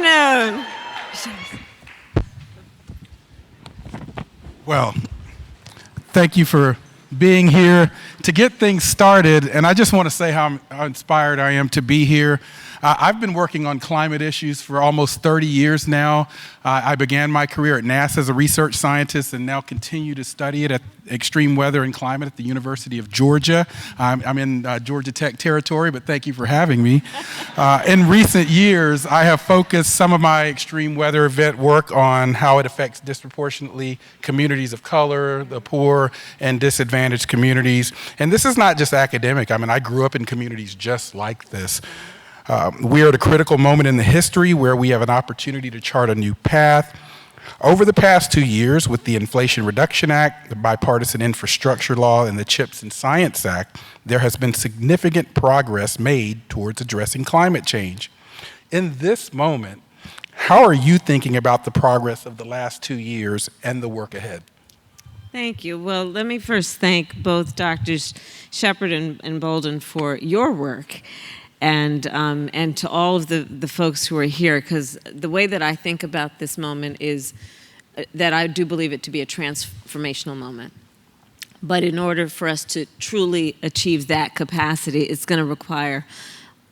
afternoon. Well, thank you for being here. To get things started, and I just want to say how inspired I am to be here. I've been working on climate issues for almost 30 years now. I began my career at NASA as a research scientist and now continue to study it at extreme weather and climate at the University of Georgia. I'm in Georgia Tech territory, but thank you for having me. In recent years, I have focused some of my extreme weather event work on how it affects disproportionately communities of color, the poor, and disadvantaged communities. And this is not just academic. I mean, I grew up in communities just like this. We are at a critical moment in the history where we have an opportunity to chart a new path. Over the past 2 years, with the Inflation Reduction Act, the Bipartisan Infrastructure Law, and the CHIPS and Science Act, there has been significant progress made towards addressing climate change. In this moment, how are you thinking about the progress of the last 2 years and the work ahead? Thank you. Well, let me first thank both Drs. Shepard and Bolden for your work. And to all of the folks who are here, because the way that I think about this moment is that I do believe it to be a transformational moment. But in order for us to truly achieve that capacity, it's going to require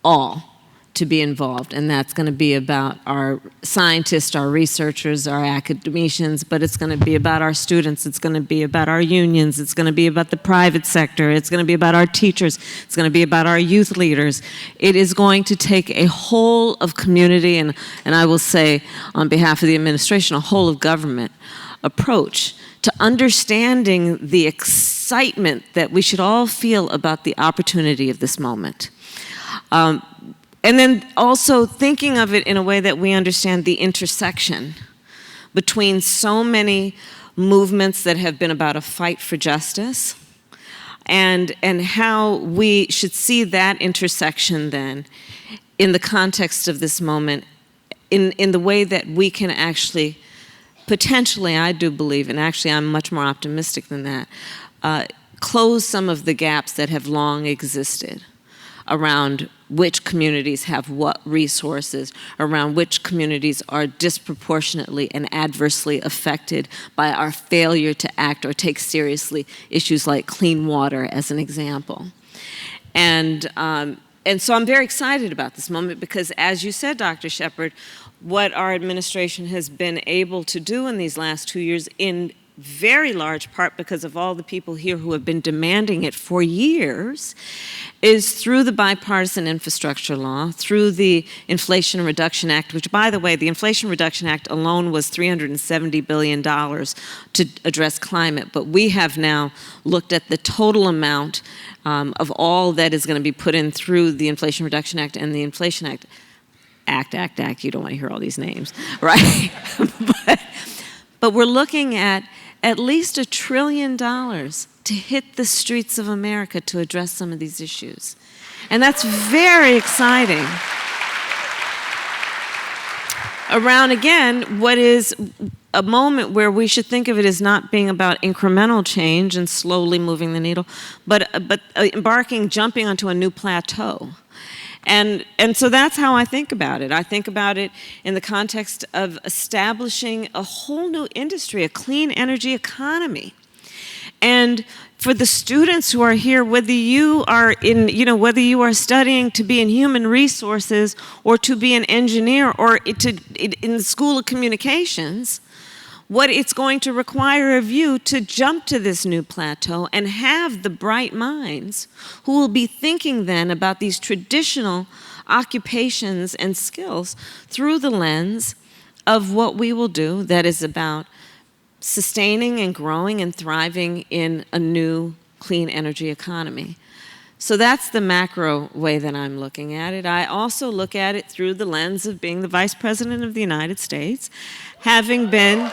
all to be involved, and that's going to be about our scientists, our researchers, our academicians, but it's going to be about our students, it's going to be about our unions, it's going to be about the private sector, it's going to be about our teachers, it's going to be about our youth leaders. It is going to take a whole of community, and I will say on behalf of the administration, a whole of government approach to understanding the excitement that we should all feel about the opportunity of this moment. And then also thinking of it in a way that we understand the intersection between so many movements that have been about a fight for justice and how we should see that intersection then in the context of this moment in the way that we can actually potentially, I do believe, and actually I'm much more optimistic than that, close some of the gaps that have long existed around which communities have what resources, around which communities are disproportionately and adversely affected by our failure to act or take seriously issues like clean water as an example. And so I'm very excited about this moment because, as you said, Dr. Shepard, what our administration has been able to do in these last 2 years, in very large part because of all the people here who have been demanding it for years, is through the Bipartisan Infrastructure Law, through the Inflation Reduction Act, which, by the way, the Inflation Reduction Act alone was $370 billion to address climate, but we have now looked at the total amount of all that is going to be put in through the Inflation Reduction Act and the Inflation Act. Act, you don't want to hear all these names, right? But we're looking at least $1 trillion to hit the streets of America to address some of these issues. And that's very exciting. Around, again, what is a moment where we should think of it as not being about incremental change and slowly moving the needle, but jumping onto a new plateau. And so that's how I think about it. I think about it in the context of establishing a whole new industry, a clean energy economy. And for the students who are here, whether you are studying to be in human resources or to be an engineer or in the School of Communications, what it's going to require of you to jump to this new plateau and have the bright minds who will be thinking then about these traditional occupations and skills through the lens of what we will do that is about sustaining and growing and thriving in a new clean energy economy. So that's the macro way that I'm looking at it. I also look at it through the lens of being the Vice President of the United States, having been,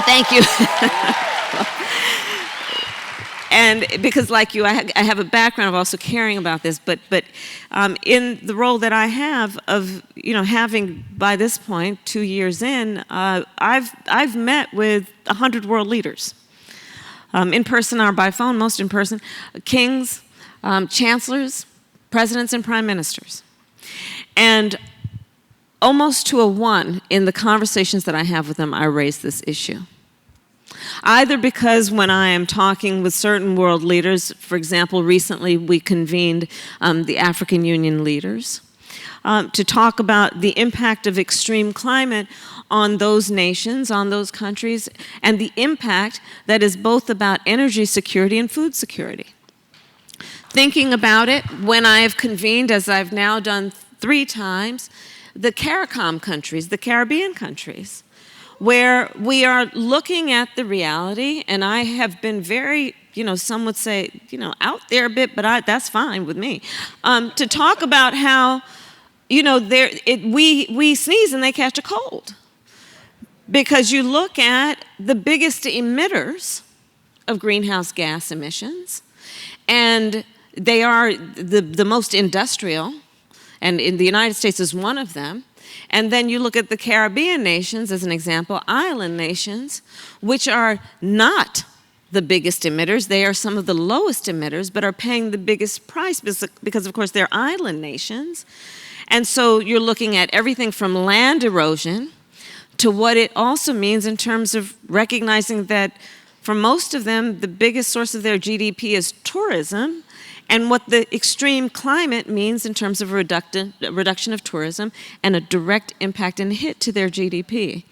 thank you. And because like you, I have a background of also caring about this, but in the role that I have of, having by this point, 2 years in, I've met with 100 world leaders, in person or by phone, most in person, kings, chancellors, presidents, and prime ministers. And almost to a 1 in the conversations that I have with them, I raise this issue. Either because when I am talking with certain world leaders, for example, recently we convened the African Union leaders to talk about the impact of extreme climate on those nations, on those countries, and the impact that is both about energy security and food security. Thinking about it, when I have convened, as I've now done 3 times, the CARICOM countries, the Caribbean countries, where we are looking at the reality, and I have been very, some would say, out there a bit, but that's fine with me, to talk about how, we sneeze and they catch a cold. Because you look at the biggest emitters of greenhouse gas emissions, and they are the most industrial, and in the United States is one of them. And then you look at the Caribbean nations, as an example, island nations, which are not the biggest emitters. They are some of the lowest emitters, but are paying the biggest price because of course, they're island nations. And so you're looking at everything from land erosion to what it also means in terms of recognizing that for most of them, the biggest source of their GDP is tourism, and what the extreme climate means in terms of a reduction of tourism and a direct impact and hit to their GDP.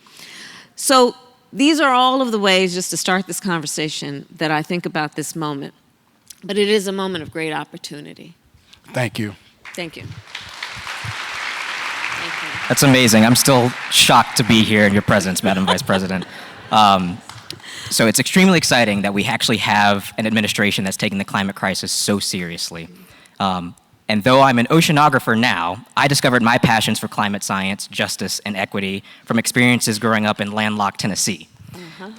So these are all of the ways, just to start this conversation, that I think about this moment. But it is a moment of great opportunity. Thank you. Thank you. That's amazing. I'm still shocked to be here in your presence, Madam Vice President. So it's extremely exciting that we actually have an administration that's taking the climate crisis so seriously. And though I'm an oceanographer now, I discovered my passions for climate science, justice, and equity from experiences growing up in landlocked Tennessee.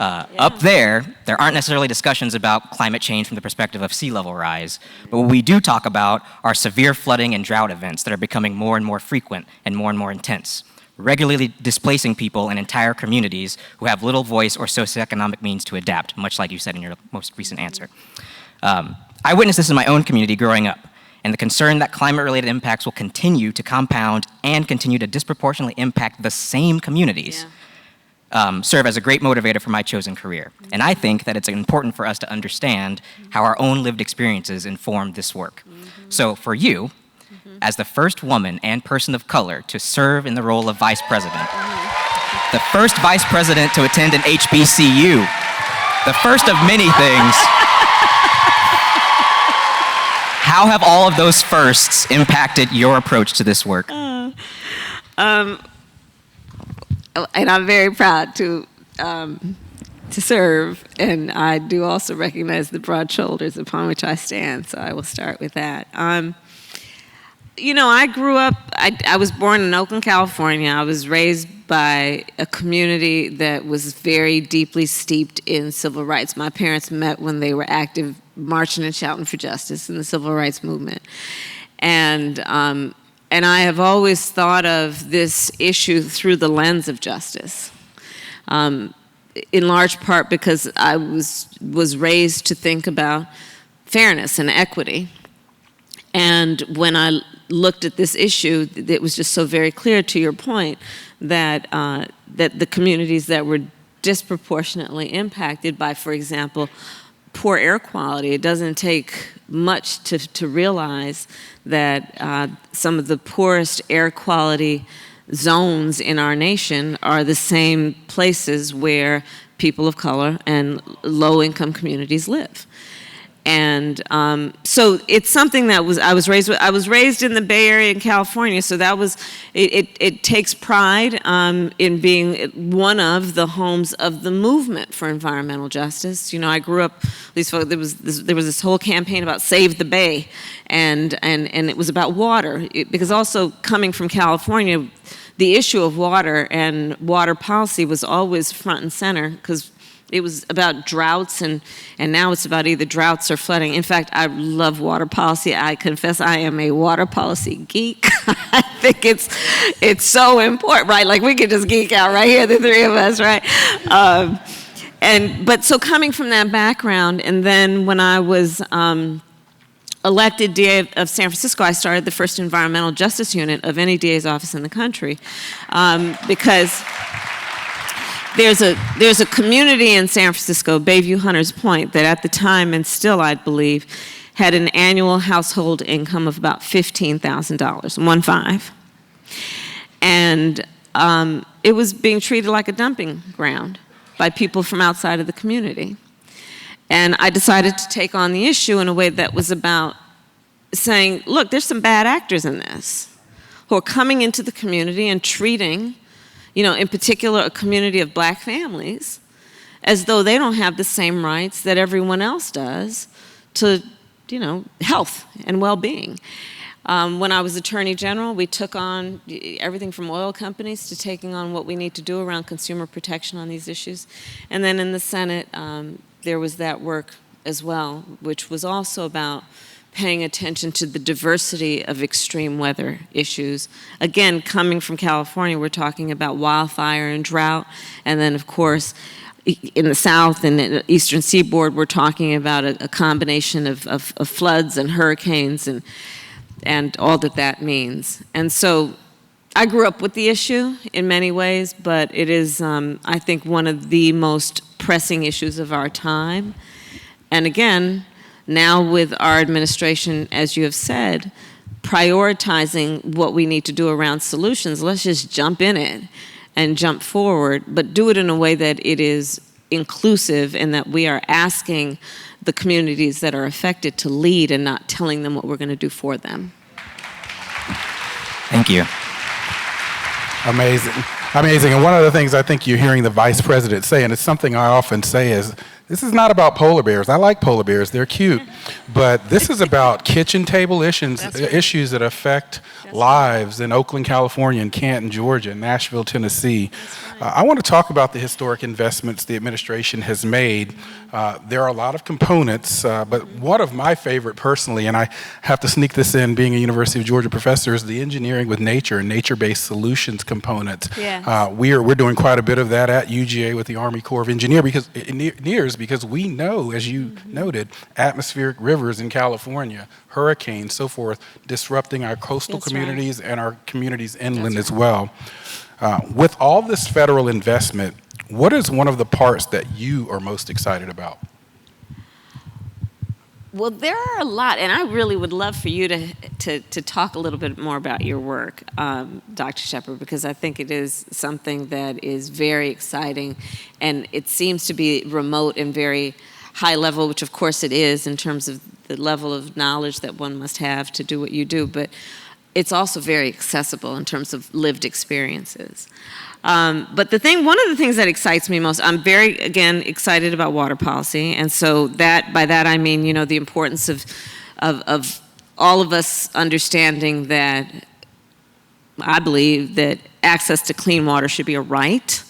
Up there aren't necessarily discussions about climate change from the perspective of sea level rise, but what we do talk about are severe flooding and drought events that are becoming more and more frequent and more intense, regularly displacing people and entire communities who have little voice or socioeconomic means to adapt, much like you said in your most recent answer. I witnessed this in my own community growing up, and the concern that climate-related impacts will continue to compound and continue to disproportionately impact the same communities serve as a great motivator for my chosen career. And I think that it's important for us to understand how our own lived experiences inform this work. So for you, as the first woman and person of color to serve in the role of vice president, the first vice president to attend an HBCU, the first of many things, how have all of those firsts impacted your approach to this work? And I'm very proud to serve, and I do also recognize the broad shoulders upon which I stand, so I will start with that. I grew up, I was born in Oakland, California. I was raised by a community that was very deeply steeped in civil rights. My parents met when they were active marching and shouting for justice in the civil rights movement. And I have always thought of this issue through the lens of justice, in large part because I was raised to think about fairness and equity. And when I looked at this issue, it was just so very clear, to your point, that that the communities that were disproportionately impacted by, for example, poor air quality. It doesn't take much to realize that some of the poorest air quality zones in our nation are the same places where people of color and low-income communities live. And so it's something that I was raised with. I was raised in the Bay Area in California, so that was, it takes pride in being one of the homes of the movement for environmental justice. I grew up, there was this whole campaign about Save the Bay, and it was about water, because also coming from California, the issue of water and water policy was always front and center, because it was about droughts, and now it's about either droughts or flooding. In fact, I love water policy. I confess I am a water policy geek. I think it's so important, right? Like, we could just geek out right here, the three of us, right? But so coming from that background, and then when I was elected DA of San Francisco, I started the first environmental justice unit of any DA's office in the country, because there's a community in San Francisco, Bayview Hunters Point, that at the time, and still I believe, had an annual household income of about $15,000, 15. And it was being treated like a dumping ground by people from outside of the community. And I decided to take on the issue in a way that was about saying, look, there's some bad actors in this who are coming into the community and treating, in particular, a community of black families as though they don't have the same rights that everyone else does to, health and well-being. When I was Attorney General, we took on everything from oil companies to taking on what we need to do around consumer protection on these issues. And then in the Senate, there was that work as well, which was also about paying attention to the diversity of extreme weather issues. Again, coming from California, we're talking about wildfire and drought, and then of course, in the South and the Eastern Seaboard, we're talking about a combination of floods and hurricanes and all that means. And so I grew up with the issue in many ways, but it is, I think, one of the most pressing issues of our time. And again, now with our administration, as you have said, prioritizing what we need to do around solutions, let's just jump in it and jump forward, but do it in a way that it is inclusive and that we are asking the communities that are affected to lead and not telling them what we're going to do for them. Thank you. Amazing. Amazing. And one of the things I think you're hearing the Vice President say, and it's something I often say, is this is not about polar bears. I like polar bears. They're cute. But this is about kitchen table issues that affect lives in Oakland, California, and Canton, Georgia, and Nashville, Tennessee. I want to talk about the historic investments the administration has made. There are a lot of components, but one of my favorite personally, and I have to sneak this in being a University of Georgia professor, is the engineering with nature and nature-based solutions component. Yes. We're doing quite a bit of that at UGA with the Army Corps of Engineers because we know, as you noted, atmospheric rivers in California, hurricanes, so forth, disrupting our coastal communities and our communities inland as well. With all this federal investment, what is one of the parts that you are most excited about? Well, there are a lot, and I really would love for you to talk a little bit more about your work, Dr. Shepard, because I think it is something that is very exciting, and it seems to be remote and very high level, which of course it is in terms of the level of knowledge that one must have to do what you do, but it's also very accessible in terms of lived experiences. But one of the things that excites me most, I'm very, again, excited about water policy. And so by that I mean, the importance of all of us understanding that I believe that access to clean water should be a right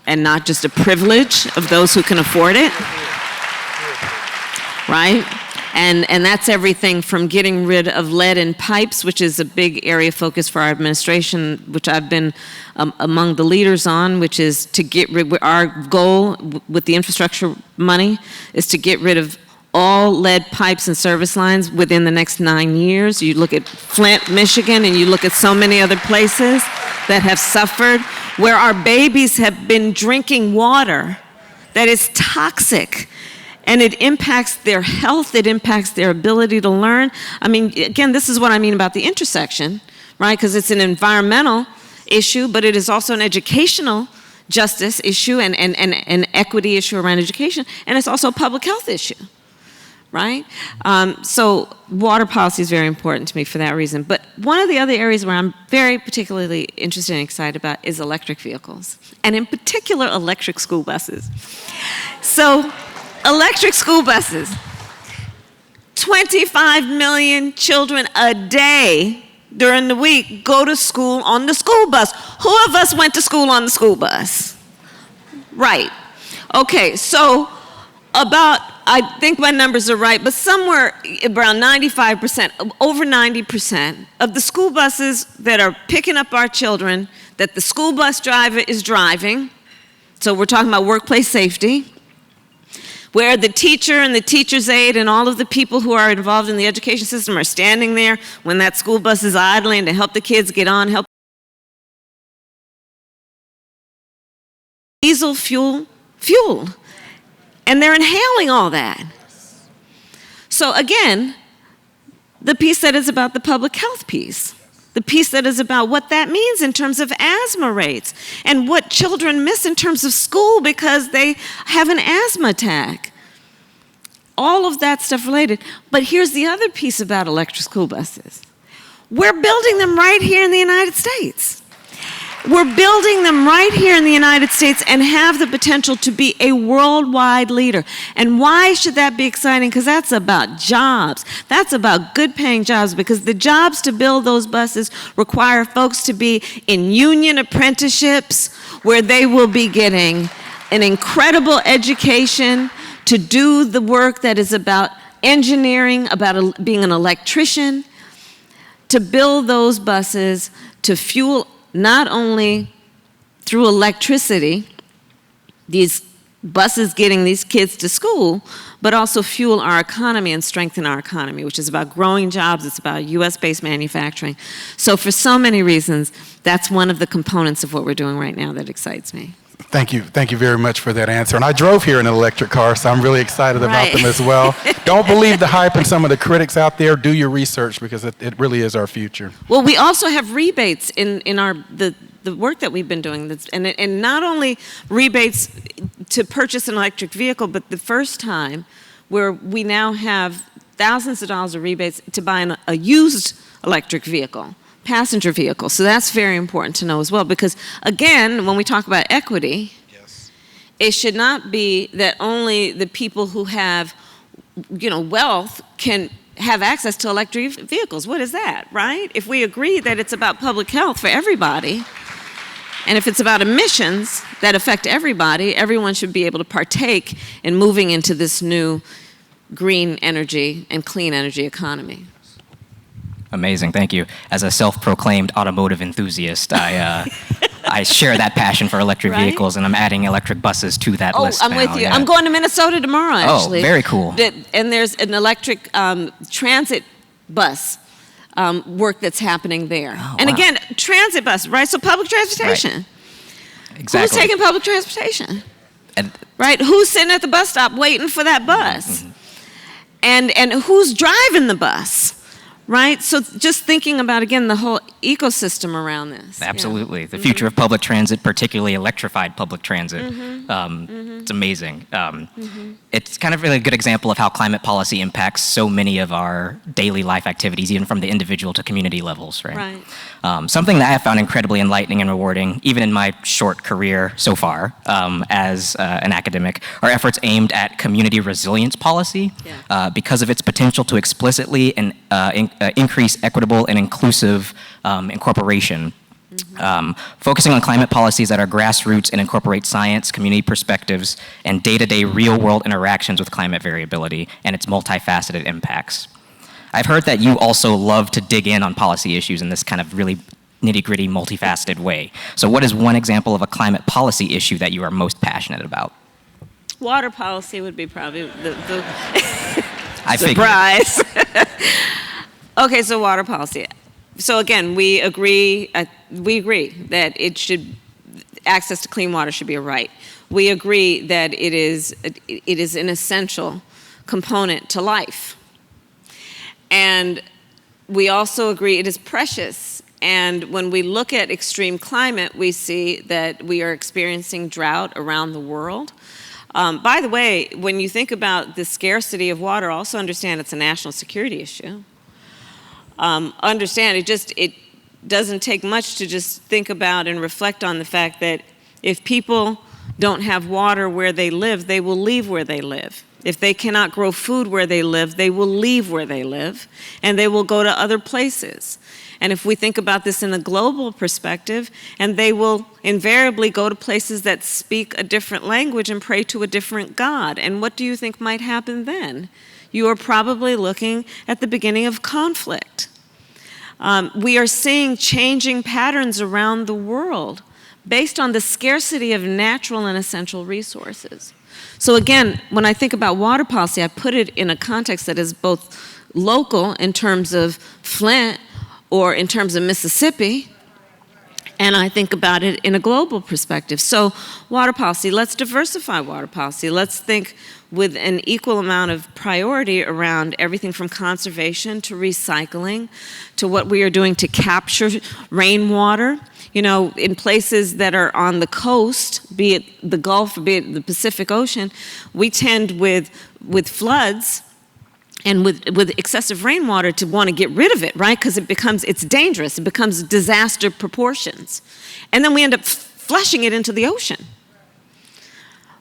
and not just a privilege of those who can afford it, right? And that's everything from getting rid of lead in pipes, which is a big area of focus for our administration, which I've been among the leaders on, which is to get rid, our goal with the infrastructure money is to get rid of all lead pipes and service lines within the next 9 years. You look at Flint, Michigan, and you look at so many other places that have suffered, where our babies have been drinking water that is toxic. And it impacts their health, it impacts their ability to learn. I mean, again, this is what I mean about the intersection, right? Because it's an environmental issue, but it is also an educational justice issue and an equity issue around education, and it's also a public health issue, right? So water policy is very important to me for that reason. But one of the other areas where I'm very particularly interested and excited about is electric vehicles, and in particular, electric school buses. So, electric school buses. 25 million children a day during the week go to school on the school bus. Who of us went to school on the school bus? Right. Okay, so I think my numbers are right, but somewhere around 95%, over 90% of the school buses that are picking up our children, that the school bus driver is driving, so we're talking about workplace safety, where the teacher and the teacher's aide and all of the people who are involved in the education system are standing there when that school bus is idling to help the kids get on, help diesel fuel, and they're inhaling all that. So again, the piece that is about the public health piece, the piece that is about what that means in terms of asthma rates and what children miss in terms of school because they have an asthma attack. All of that stuff related. But here's the other piece about electric school buses. We're building them right here in the United States. We're building them right here in the United States and have the potential to be a worldwide leader. And why should that be exciting? Because that's about jobs. That's about good paying jobs, because the jobs to build those buses require folks to be in union apprenticeships where they will be getting an incredible education to do the work that is about engineering, about being an electrician, to build those buses, to fuel not only through electricity, these buses getting these kids to school, but also fuel our economy and strengthen our economy, which is about growing jobs, it's about US-based manufacturing. So for so many reasons, that's one of the components of what we're doing right now that excites me. Thank you very much for that answer. And I drove here in an electric car, so I'm really excited about them as well. Don't believe the hype and some of the critics out there. Do your research, because it really is our future. Well, we also have rebates in the work that we've been doing, and not only rebates to purchase an electric vehicle, but the first time where we now have thousands of dollars of rebates to buy a used electric vehicle. Passenger vehicle. So that's very important to know as well, because again, when we talk about equity, yes, it should not be that only the people who have, wealth can have access to electric vehicles. What is that, right? If we agree that it's about public health for everybody, and if it's about emissions that affect everybody, everyone should be able to partake in moving into this new green energy and clean energy economy. Amazing, thank you. As a self-proclaimed automotive enthusiast, I share that passion for electric vehicles, and I'm adding electric buses to that list I'm now, with you. yeah. I'm going to Minnesota tomorrow, actually. Oh, very cool. And there's an electric transit bus work that's happening there. Oh, and wow. again, transit bus, right? So public transportation. Right. Exactly. Who's taking public transportation? And, right? Who's sitting at the bus stop waiting for that bus? Mm-hmm. And who's driving the bus? Right? So just thinking about, again, the whole ecosystem around this. Absolutely. Yeah. The future of public transit, particularly electrified public transit. It's amazing. It's kind of really a good example of how climate policy impacts so many of our daily life activities, even from the individual to community levels, right? Something that I have found incredibly enlightening and rewarding, even in my short career so far as an academic, are efforts aimed at community resilience policy because of its potential to explicitly and increase equitable and inclusive incorporation. Focusing on climate policies that are grassroots and incorporate science, community perspectives, and day-to-day real-world interactions with climate variability and its multifaceted impacts. I've heard that you also love to dig in on policy issues in this kind of really nitty-gritty, multifaceted way. So what is one example of a climate policy issue that you are most passionate about? Water policy would be probably the I surprise. Okay, so water policy. So again, we agree that access to clean water should be a right. We agree that it is an essential component to life. And we also agree it is precious. And when we look at extreme climate, we see that we are experiencing drought around the world. By the way, when you think about the scarcity of water, also understand it's a national security issue. Understand it doesn't take much to just think about and reflect on the fact that if people don't have water where they live, they will leave where they live. If they cannot grow food where they live, they will leave where they live, and they will go to other places. And if we think about this in a global perspective, and they will invariably go to places that speak a different language and pray to a different God. And what do you think might happen then? You are probably looking at the beginning of conflict. We are seeing changing patterns around the world based on the scarcity of natural and essential resources. So again, when I think about water policy, I put it in a context that is both local in terms of Flint or in terms of Mississippi, and I think about it in a global perspective. So water policy, let's diversify water policy. Let's think with an equal amount of priority around everything from conservation to recycling to what we are doing to capture rainwater. You know, in places that are on the coast, be it the Gulf, be it the Pacific Ocean, we tend with floods and with excessive rainwater to want to get rid of it, right? Because it's dangerous. It becomes disaster proportions. And then we end up flushing it into the ocean.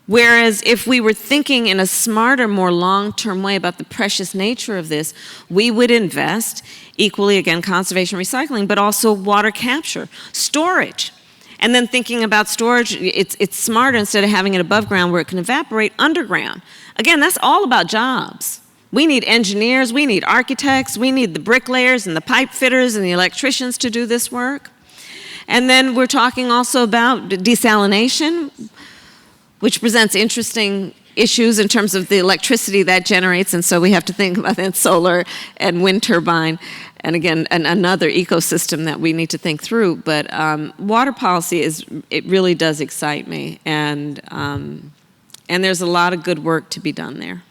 Whereas if we were thinking in a smarter, more long-term way about the precious nature of this, we would invest equally, again, conservation, recycling, but also water capture, storage. And then thinking about storage, it's smarter instead of having it above ground where it can evaporate underground. Again, that's all about jobs. We need engineers, we need architects, we need the bricklayers and the pipe fitters and the electricians to do this work. And then we're talking also about desalination, which presents interesting issues in terms of the electricity that generates, and so we have to think about that solar and wind turbine, and again, another ecosystem that we need to think through. But water policy it really does excite me, and there's a lot of good work to be done there.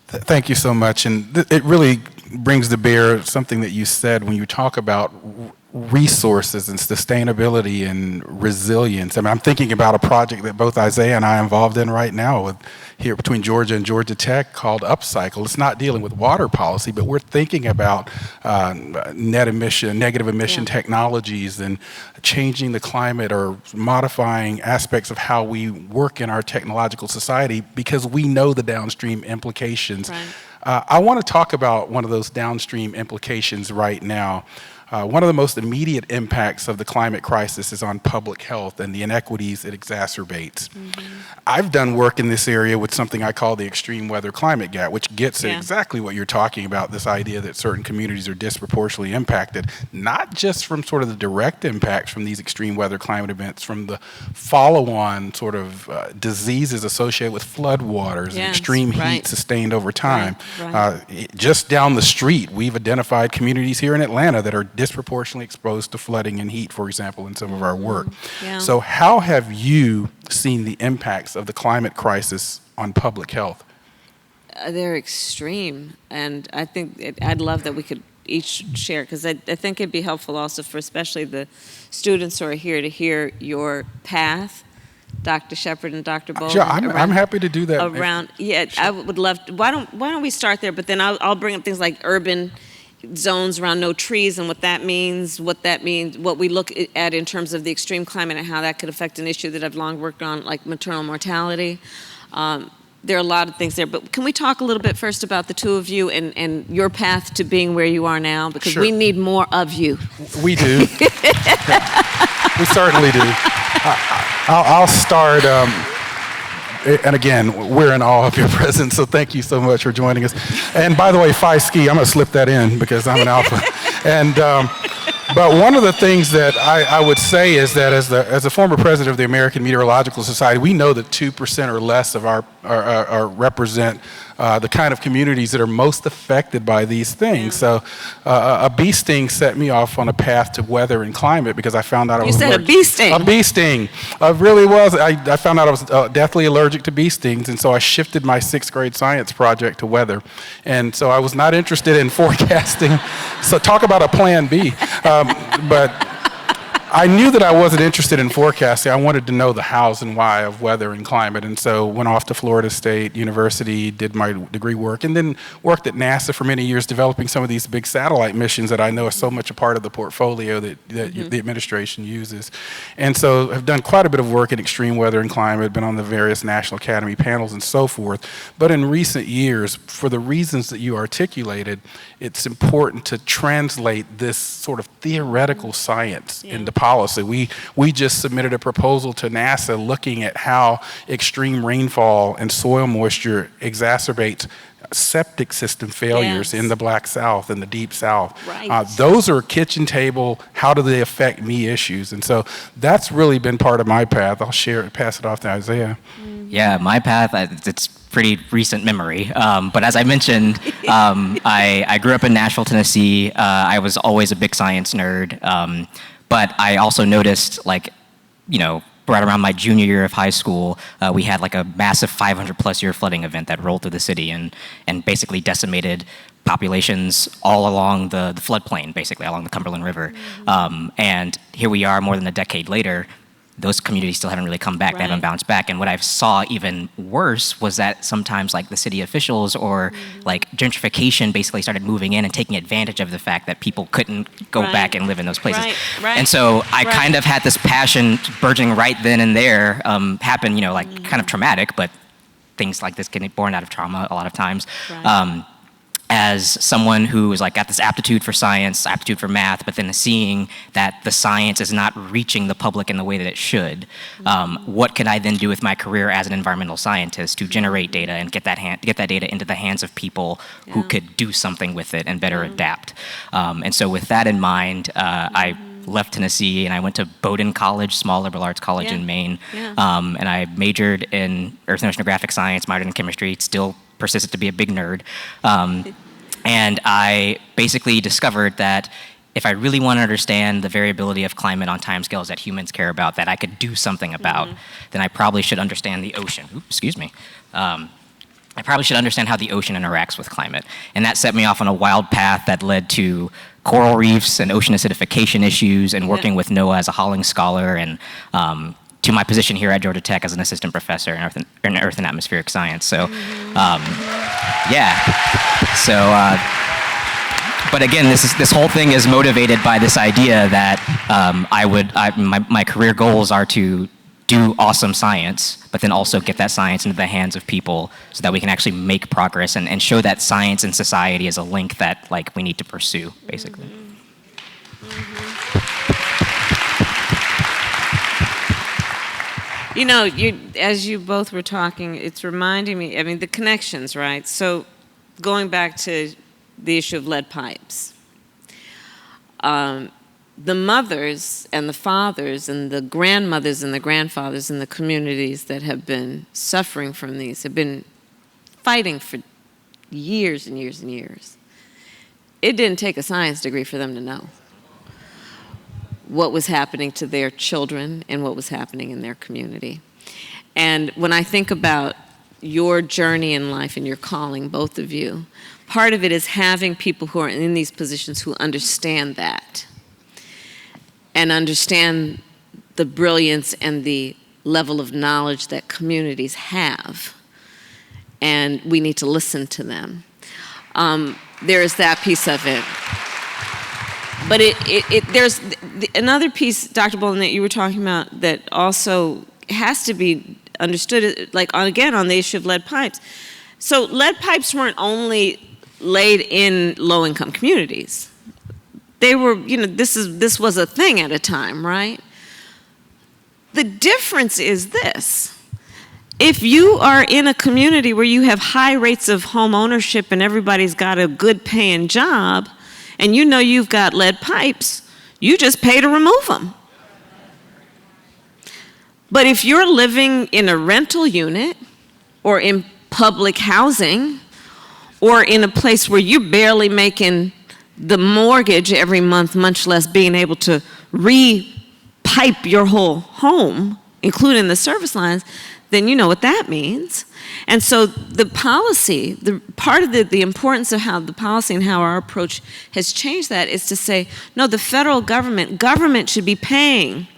Thank you so much. And it really brings to bear something that you said when you talk about resources and sustainability and resilience. I mean, I'm thinking about a project that both Isaiah and I are involved in right now here between Georgia and Georgia Tech called Upcycle. It's not dealing with water policy, but we're thinking about negative emission technologies and changing the climate or modifying aspects of how we work in our technological society because we know the downstream implications. Right. I want to talk about one of those downstream implications right now. One of the most immediate impacts of the climate crisis is on public health and the inequities it exacerbates. Mm-hmm. I've done work in this area with something I call the extreme weather climate gap, which gets at exactly what you're talking about, this idea that certain communities are disproportionately impacted, not just from sort of the direct impacts from these extreme weather climate events, from the follow-on sort of diseases associated with floodwaters and extreme heat sustained over time. Just down the street, we've identified communities here in Atlanta that are disproportionately exposed to flooding and heat, for example, in some of our work. So how have you seen the impacts of the climate crisis on public health? They're extreme, and I think I'd love that we could each share, because I think it'd be helpful also for especially the students who are here to hear your path, Dr. Shepard and Dr. Bolden. Sure, I'm happy to do that. Sure. I would love to. Why don't we start there, but then I'll bring up things like urban zones around no trees and what that means, what we look at in terms of the extreme climate and how that could affect an issue that I've long worked on, like maternal mortality. There are a lot of things there, but can we talk a little bit first about the two of you and your path to being where you are now? Because we need more of you. We do. We certainly do. I'll start. And again, we're in awe of your presence, so thank you so much for joining us. And by the way, Phi Ski, I'm going to slip that in because I'm an alpha. And but one of the things that I would say is that as a former president of the American Meteorological Society, we know that 2% or less of our represent the kind of communities that are most affected by these things. So a bee sting set me off on a path to weather and climate because I found out I was allergic. You said a bee sting? A bee sting. I really was. I found out I was deathly allergic to bee stings, and so I shifted my 6th grade science project to weather. And so I was not interested in forecasting. So talk about a plan B. But I knew that I wasn't interested in forecasting. I wanted to know the hows and why of weather and climate, and so went off to Florida State University, did my degree work, and then worked at NASA for many years developing some of these big satellite missions that I know are so much a part of the portfolio that the administration uses. And so I've done quite a bit of work in extreme weather and climate, been on the various National Academy panels and so forth. But in recent years, for the reasons that you articulated, it's important to translate this sort of theoretical science into policy. We just submitted a proposal to NASA looking at how extreme rainfall and soil moisture exacerbates septic system failures in the Black South and the Deep South. Right. Those are kitchen table, how do they affect me issues? And so that's really been part of my path. I'll pass it off to Isaiah. Yeah, my path, it's pretty recent memory. But as I mentioned, I grew up in Nashville, Tennessee. I was always a big science nerd. But I also noticed, like, you know, right around my junior year of high school, we had like a massive 500+ year flooding event that rolled through the city and basically decimated populations all along the floodplain, basically along the Cumberland River. And here we are more than a decade later, those communities still haven't really come back. They haven't bounced back. And what I saw even worse was that sometimes like the city officials or like gentrification basically started moving in and taking advantage of the fact that people couldn't go back and live in those places. And so I kind of had this passion burgeoning right then and there happen, you know, like kind of traumatic, but things like this get born out of trauma a lot of times. As someone who is like got this aptitude for science, aptitude for math, but then seeing that the science is not reaching the public in the way that it should, what can I then do with my career as an environmental scientist to generate data and get that data into the hands of people who could do something with it and better adapt? And so with that in mind, I left Tennessee and I went to Bowdoin College, small liberal arts college in Maine, and I majored in earth and oceanographic science, minored in chemistry, still persisted to be a big nerd. And I basically discovered that if I really want to understand the variability of climate on timescales that humans care about, that I could do something about, then I probably should understand the ocean. Oops, excuse me. I probably should understand how the ocean interacts with climate. And that set me off on a wild path that led to coral reefs and ocean acidification issues and working with NOAA as a Holling scholar and to my position here at Georgia Tech as an assistant professor in Earth and Atmospheric Science. So, but again, this whole thing is motivated by this idea that my career goals are to do awesome science, but then also get that science into the hands of people so that we can actually make progress and show that science and society is a link that like we need to pursue, basically. You know, as you both were talking, it's reminding me, I mean, the connections, right? So going back to the issue of lead pipes, the mothers and the fathers and the grandmothers and the grandfathers in the communities that have been suffering from these have been fighting for years and years and years. It didn't take a science degree for them to know what was happening to their children and what was happening in their community. And when I think about your journey in life and your calling, both of you, part of it is having people who are in these positions who understand that and understand the brilliance and the level of knowledge that communities have. And we need to listen to them. There is that piece of it. But there's another piece, Dr. Bolden, that you were talking about that also has to be understood, like again on the issue of lead pipes. So lead pipes weren't only laid in low-income communities. They were, you know, this was a thing at a time, right? The difference is this. If you are in a community where you have high rates of home ownership and everybody's got a good paying job, and you know you've got lead pipes, you just pay to remove them. But if you're living in a rental unit or in public housing or in a place where you're barely making the mortgage every month, much less being able to re-pipe your whole home, including the service lines, then you know what that means. And so the policy, part of the importance of how the policy and how our approach has changed that is to say, no, the federal government should be paying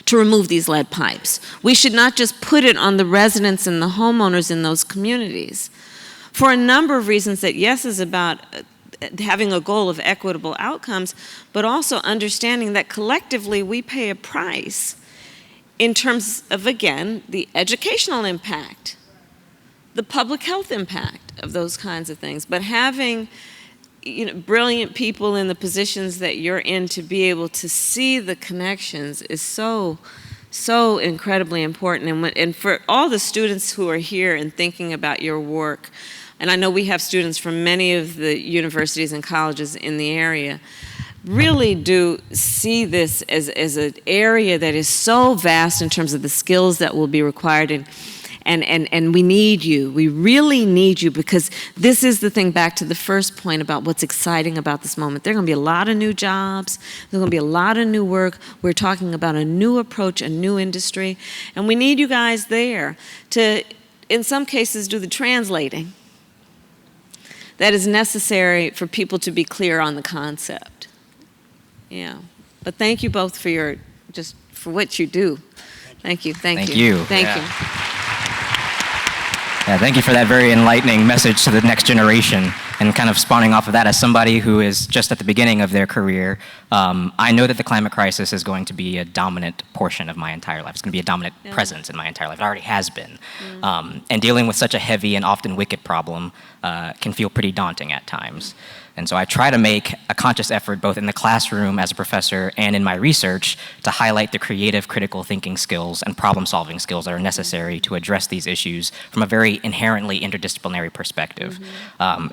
to remove these lead pipes. We should not just put it on the residents and the homeowners in those communities. For a number of reasons that, yes, is about having a goal of equitable outcomes, but also understanding that collectively we pay a price in terms of, again, the educational impact, the public health impact of those kinds of things. But having, brilliant people in the positions that you're in, to be able to see the connections is so incredibly important. And for all the students who are here and thinking about your work, and I know we have students from many of the universities and colleges in the area, really do see this as an area that is so vast in terms of the skills that will be required. And we need you. We really need you, because this is the thing, back to the first point about what's exciting about this moment. There are going to be a lot of new jobs. There's going to be a lot of new work. We're talking about a new approach, a new industry. And we need you guys there to, in some cases, do the translating that is necessary for people to be clear on the concept. Yeah. But thank you both for for what you do. Thank you. Thank you. Thank you. Yeah, thank you for that very enlightening message to the next generation. And kind of spawning off of that, as somebody who is just at the beginning of their career, I know that the climate crisis is going to be a dominant portion of my entire life. It's going to be a dominant presence in my entire life. It already has been. And dealing with such a heavy and often wicked problem can feel pretty daunting at times. And so I try to make a conscious effort, both in the classroom as a professor and in my research, to highlight the creative, critical thinking skills and problem-solving skills that are necessary to address these issues from a very inherently interdisciplinary perspective,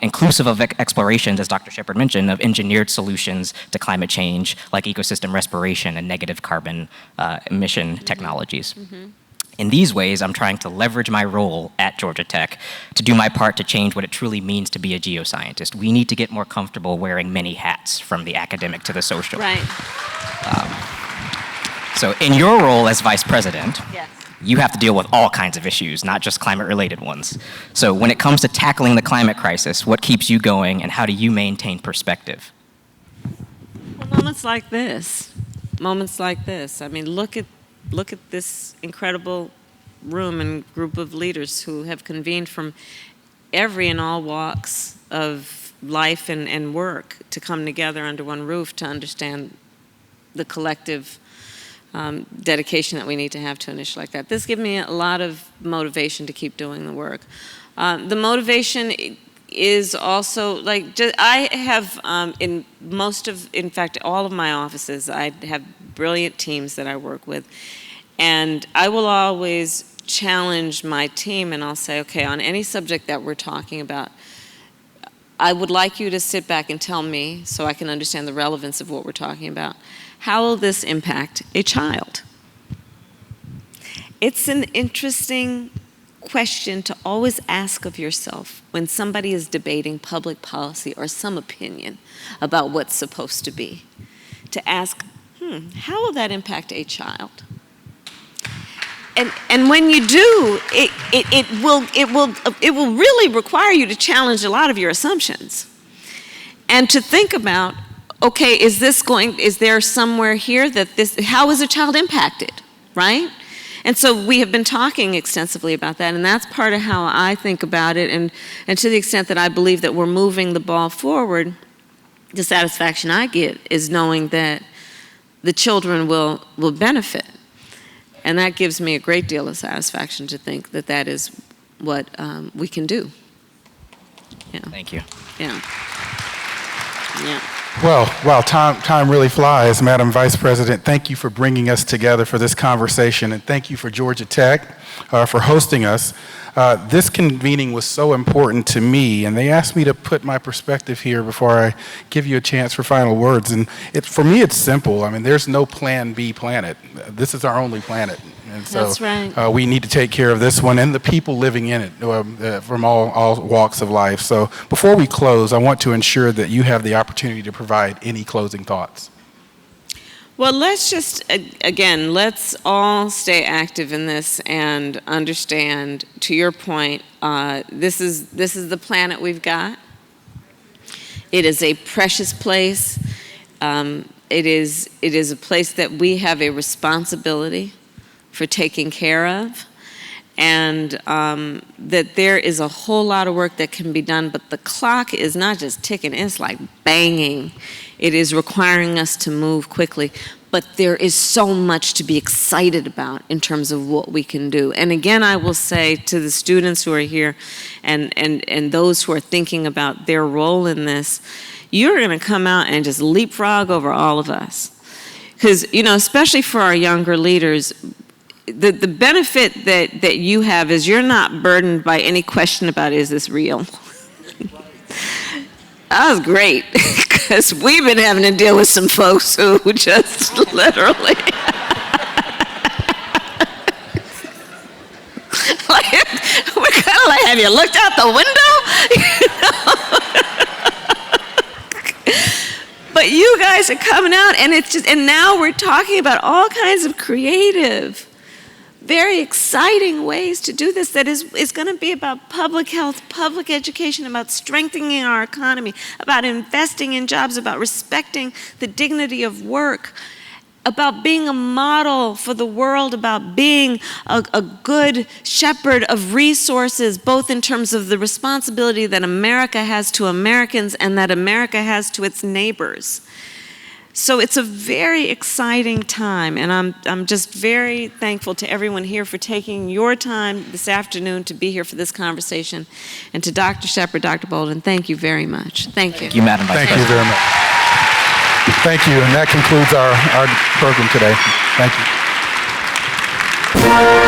inclusive of explorations, as Dr. Shepard mentioned, of engineered solutions to climate change, like ecosystem respiration and negative carbon emission technologies. In these ways, I'm trying to leverage my role at Georgia Tech to do my part to change what it truly means to be a geoscientist. We need to get more comfortable wearing many hats, from the academic to the social. Right. So in your role as vice president, Yes. you have to deal with all kinds of issues, not just climate-related ones. So when it comes to tackling the climate crisis, what keeps you going, and how do you maintain perspective? Well, moments like this. I mean, look at this incredible room and group of leaders who have convened from every and all walks of life and work to come together under one roof to understand the collective dedication that we need to have to an issue like that. This gives me a lot of motivation to keep doing the work. The motivation is also, I have in fact, all of my offices, I have brilliant teams that I work with. And I will always challenge my team, and I'll say, okay, on any subject that we're talking about, I would like you to sit back and tell me, so I can understand the relevance of what we're talking about, how will this impact a child? It's an interesting question to always ask of yourself when somebody is debating public policy or some opinion about what's supposed to be. To ask, how will that impact a child? And when you do, it will really require you to challenge a lot of your assumptions, and to think about, okay, is there somewhere here that how is a child impacted, right? And so we have been talking extensively about that, and that's part of how I think about it. And to the extent that I believe that we're moving the ball forward, the satisfaction I get is knowing that the children will benefit. And that gives me a great deal of satisfaction to think that that is what we can do. Yeah. Thank you. Yeah. Yeah. Well, wow, time really flies. Madam Vice President, thank you for bringing us together for this conversation, and thank you for Georgia Tech for hosting us. This convening was so important to me, and they asked me to put my perspective here before I give you a chance for final words. And for me, it's simple. I mean, there's no plan B planet. This is our only planet. And so That's right. We need to take care of this one and the people living in it from all walks of life. So before we close, I want to ensure that you have the opportunity to provide any closing thoughts. Well, let's just, again, let's all stay active in this and understand, to your point, this is the planet we've got. It is a precious place. It is a place that we have a responsibility for taking care of, and that there is a whole lot of work that can be done, but the clock is not just ticking, it's like banging. It is requiring us to move quickly, but there is so much to be excited about in terms of what we can do. And again, I will say to the students who are here and those who are thinking about their role in this, you're going to come out and just leapfrog over all of us. Because, you know, especially for our younger leaders, the benefit that you have is you're not burdened by any question about, is this real? That was great, because we've been having to deal with some folks who just literally... we're kind of like, have you looked out the window? But you guys are coming out, and it's just, and now we're talking about all kinds of creative, very exciting ways to do this that is going to be about public health, public education, about strengthening our economy, about investing in jobs, about respecting the dignity of work, about being a model for the world, about being a good shepherd of resources, both in terms of the responsibility that America has to Americans and that America has to its neighbors. So it's a very exciting time, and I'm just very thankful to everyone here for taking your time this afternoon to be here for this conversation. And to Dr. Shepherd, Dr. Bolden, thank you very much. Thank you. Thank you, Madam Vice Thank you President. very much. Thank you, and that concludes our program today. Thank you.